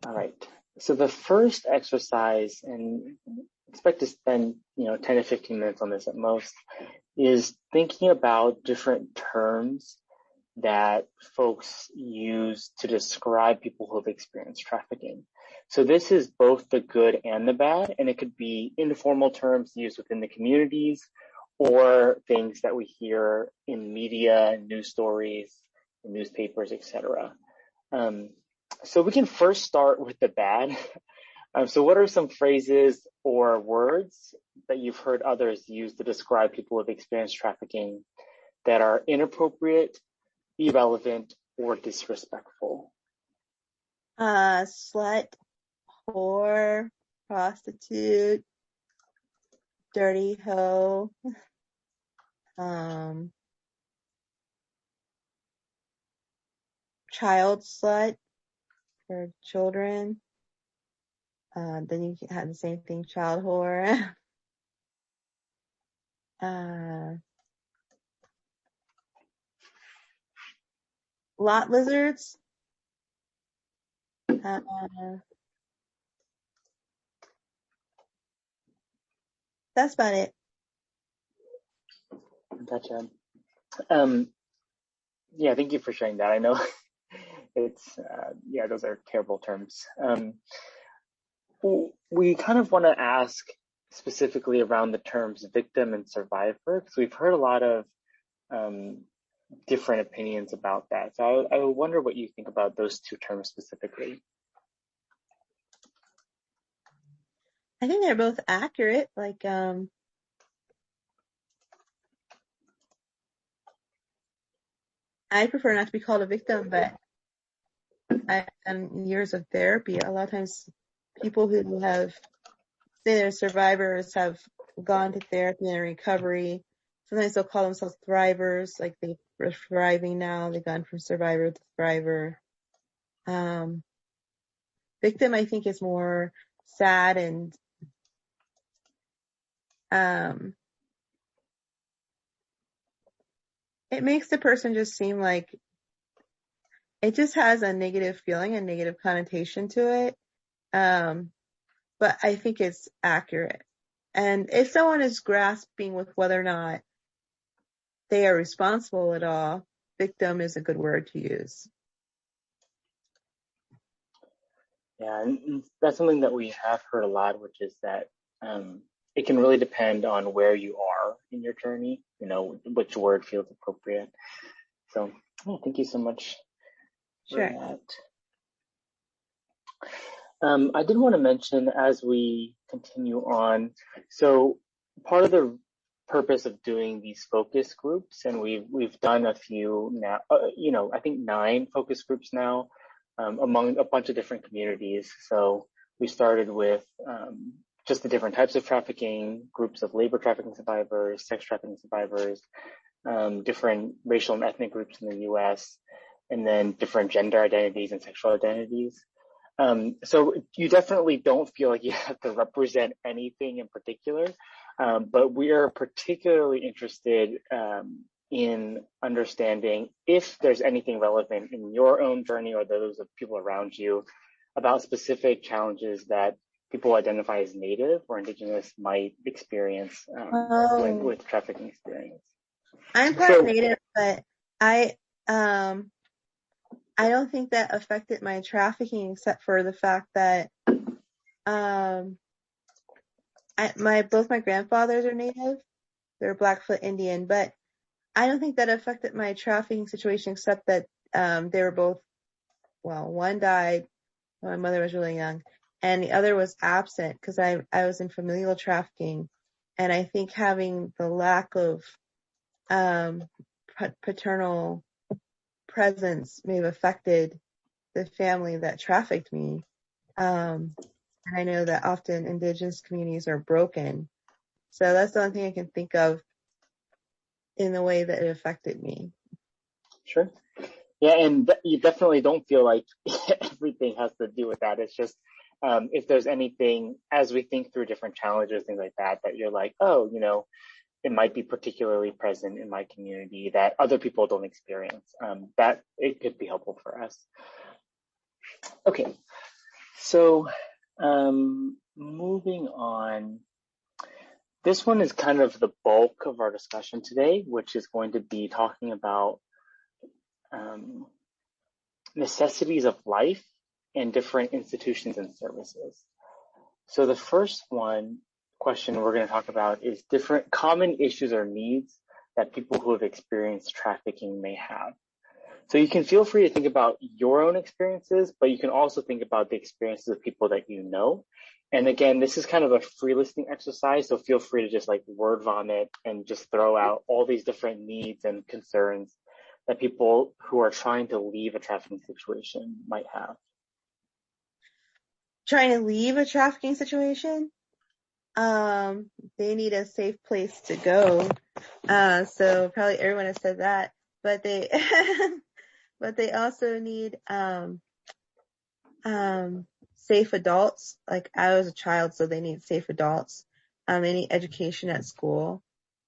All right. So the first exercise, and expect to spend 10 to 15 minutes on this at most, is thinking about different terms that folks use to describe people who have experienced trafficking. So this is both the good and the bad, and it could be informal terms used within the communities or things that we hear in media, news stories, newspapers, etc. So we can first start with the bad. So what are some phrases or words that you've heard others use to describe people who have experienced trafficking that are inappropriate, irrelevant, or disrespectful? Slut, whore, prostitute, dirty hoe, child slut for children. Then you have the same thing, child whore. Lot lizards. That's about it. Gotcha. Yeah, thank you for sharing that. I know it's, those are terrible terms. We kind of want to ask specifically around the terms victim and survivor, because we've heard a lot of different opinions about that. So I wonder what you think about those two terms specifically. I think they're both accurate. Like, I prefer not to be called a victim, but I've done years of therapy. A lot of times people who have, say they're survivors, have gone to therapy and recovery. Sometimes they'll call themselves thrivers, like they're thriving now. They've gone from survivor to thriver. Victim, I think, is more sad and it makes the person just seem like it just has a negative feeling, a negative connotation to it. But I think it's accurate. And if someone is grasping with whether or not they are responsible at all, victim is a good word to use. Yeah, and that's something that we have heard a lot, which is that it can really depend on where you are in your journey, which word feels appropriate. So, thank you so much for that. I did want to mention as we continue on, so part of the purpose of doing these focus groups, and we've done a few now, I think 9 focus groups now among a bunch of different communities. So we started with just the different types of trafficking, groups of labor trafficking survivors, sex trafficking survivors, different racial and ethnic groups in the US, and then different gender identities and sexual identities. So you definitely don't feel like you have to represent anything in particular, but we are particularly interested in understanding if there's anything relevant in your own journey or those of people around you about specific challenges that people identify as Native or Indigenous might experience with trafficking experience. I'm part Native, but I don't think that affected my trafficking, except for the fact that both my grandfathers are Native. They're Blackfoot Indian, but I don't think that affected my trafficking situation, except that they were both, one died when my mother was really young, and the other was absent because I was in familial trafficking, and I think having the lack of paternal presence may have affected the family that trafficked me. And I know that often Indigenous communities are broken. So that's the only thing I can think of in the way that it affected me. Sure. Yeah, and you definitely don't feel like everything has to do with that. It's just if there's anything, as we think through different challenges, things like that you're like, it might be particularly present in my community that other people don't experience, that it could be helpful for us. Okay, So, moving on, this one is kind of the bulk of our discussion today, which is going to be talking about necessities of life and different institutions and services. So the first question we're going to talk about is different common issues or needs that people who have experienced trafficking may have. So you can feel free to think about your own experiences, but you can also think about the experiences of people that you know. And again, this is kind of a free listening exercise, so feel free to just like word vomit and just throw out all these different needs and concerns that people who are trying to leave a trafficking situation might have. Trying to leave a trafficking situation? They need a safe place to go. So probably everyone has said that, but they, but they also need, safe adults. Like I was a child, so they need safe adults. They need education at school,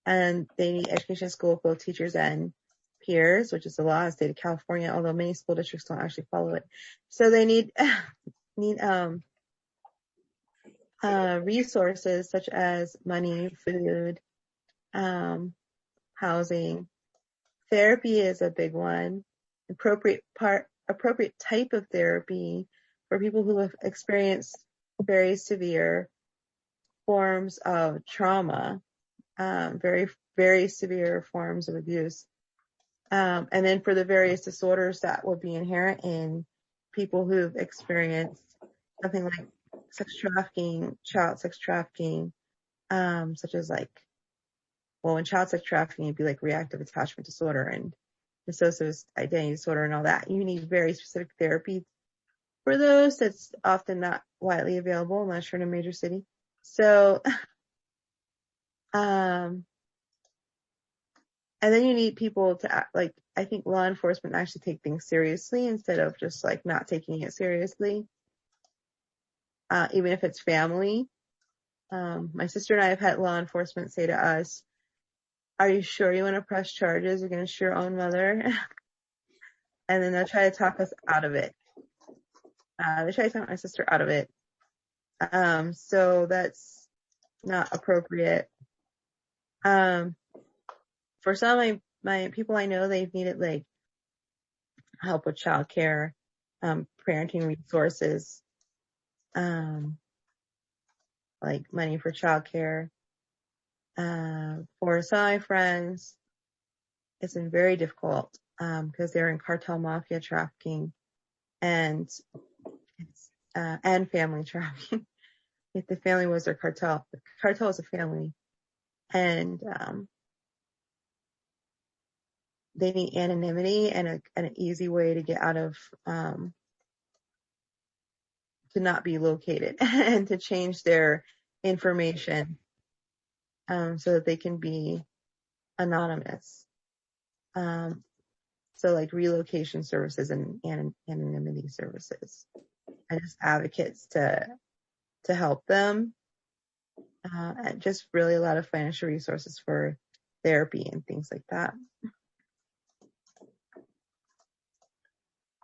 and they need education at school for both teachers and peers, which is the law in the state of California, although many school districts don't actually follow it. So they need resources such as money, food, housing. Therapy is a big one. Appropriate type of therapy for people who have experienced very severe forms of trauma, very, very severe forms of abuse. And then for the various disorders that would be inherent in people who've experienced something like sex trafficking, child sex trafficking, such as like, well, in child sex trafficking, it'd be like reactive attachment disorder and dissociative identity disorder and all that. You need very specific therapy for those. That's often not widely available unless you're in a major city. So, and then you need people to act, like, I think law enforcement actually take things seriously instead of just like not taking it seriously. Even if it's family. My sister and I have had law enforcement say to us, "Are you sure you want to press charges against your own mother?" And then they'll try to talk us out of it. They try to talk my sister out of it. So that's not appropriate. For some of my people I know, they've needed like help with childcare, parenting resources, like money for childcare. For some of my friends, it's been very difficult, because they're in cartel mafia trafficking and family trafficking. If the family was their cartel, the cartel is a family, and they need anonymity and an easy way to get out of, to not be located and to change their information, so that they can be anonymous. So like relocation services and anonymity services, and just advocates to help them, and just really a lot of financial resources for therapy and things like that.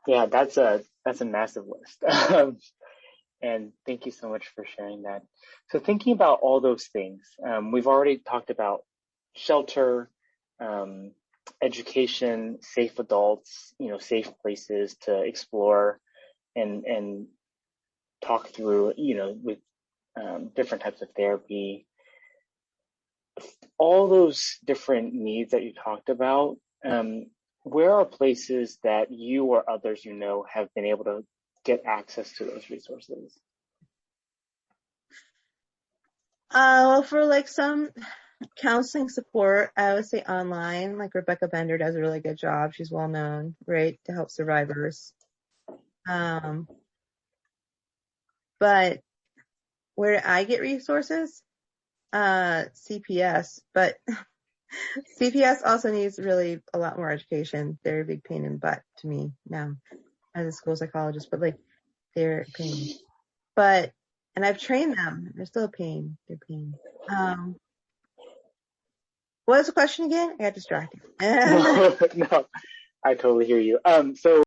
Yeah, that's a massive list. And thank you so much for sharing that. So thinking about all those things, we've already talked about shelter, education, safe adults, safe places to explore and talk through, with different types of therapy. All those different needs that you talked about, where are places that you or others have been able to get access to those resources? Well, for like some counseling support, I would say online, like Rebecca Bender does a really good job. She's well known, right, to help survivors. But where do I get resources? CPS, but CPS also needs really a lot more education. They're a big pain in the butt to me now as a school psychologist, but like they're a pain. And I've trained them. They're still a pain. They're a pain. What was the question again? I got distracted. No, I totally hear you. So